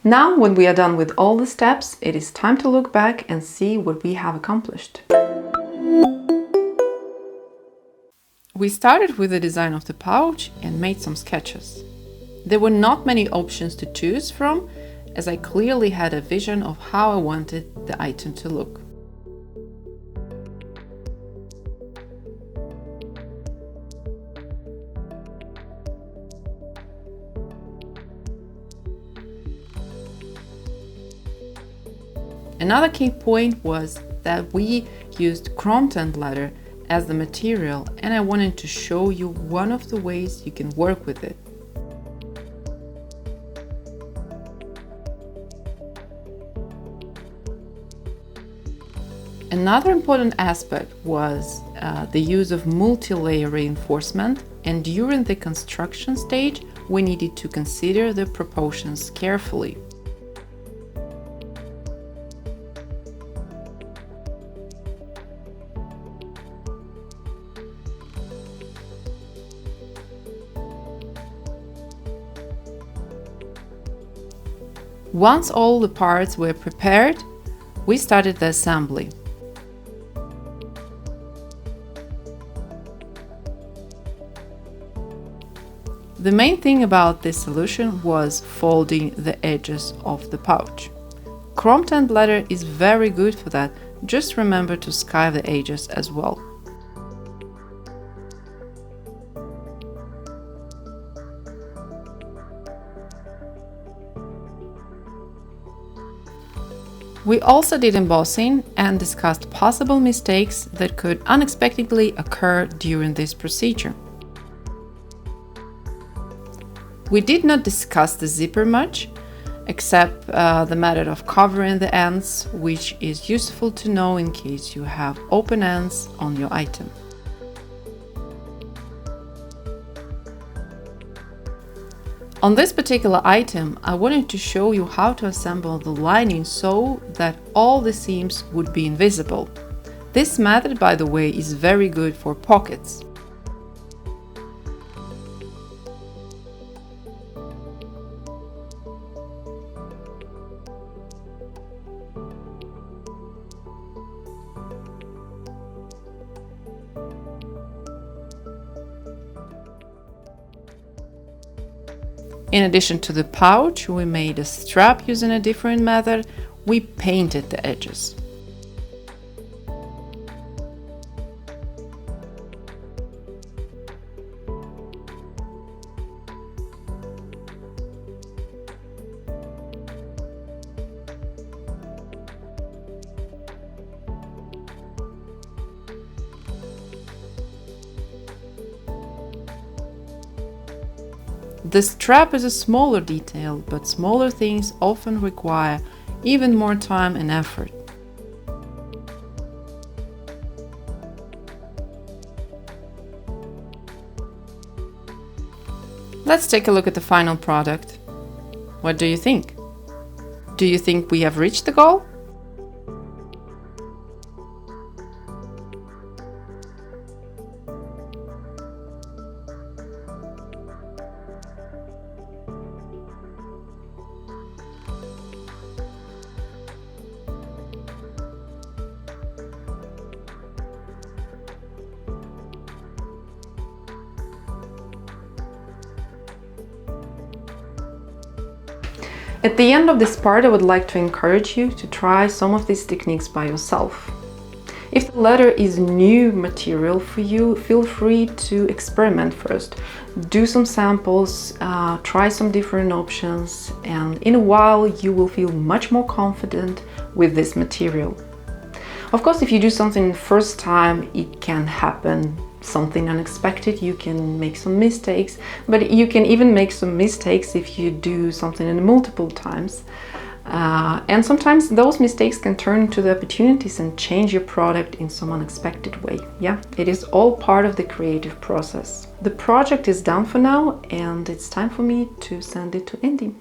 Now, when we are done with all the steps, it is time to look back and see what we have accomplished. We started with the design of the pouch and made some sketches. There were not many options to choose from, as I clearly had a vision of how I wanted the item to look. Another key point was that we used chrome-tanned leather as the material, and I wanted to show you one of the ways you can work with it. Another important aspect was the use of multi-layer reinforcement, and during the construction stage we needed to consider the proportions carefully. Once all the parts were prepared, we started the assembly. The main thing about this solution was folding the edges of the pouch. Chrome-tanned leather is very good for that, just remember to skive the edges as well. We also did embossing and discussed possible mistakes that could unexpectedly occur during this procedure. We did not discuss the zipper much, except the method of covering the ends, which is useful to know in case you have open ends on your item. On this particular item, I wanted to show you how to assemble the lining so that all the seams would be invisible. This method, by the way, is very good for pockets. In addition to the pouch, we made a strap using a different method. We painted the edges. The strap is a smaller detail, but smaller things often require even more time and effort. Let's take a look at the final product. What do you think? Do you think we have reached the goal? At the end of this part, I would like to encourage you to try some of these techniques by yourself. If the leather is new material for you, feel free to experiment first. Do some samples, try some different options, and in a while you will feel much more confident with this material. Of course, if you do something the first time, it can happen something unexpected, you can make some mistakes, but you can even make some mistakes if you do something in multiple times. And sometimes those mistakes can turn into the opportunities and change your product in some unexpected way. Yeah, it is all part of the creative process. The project is done for now, and it's time for me to send it to Andy.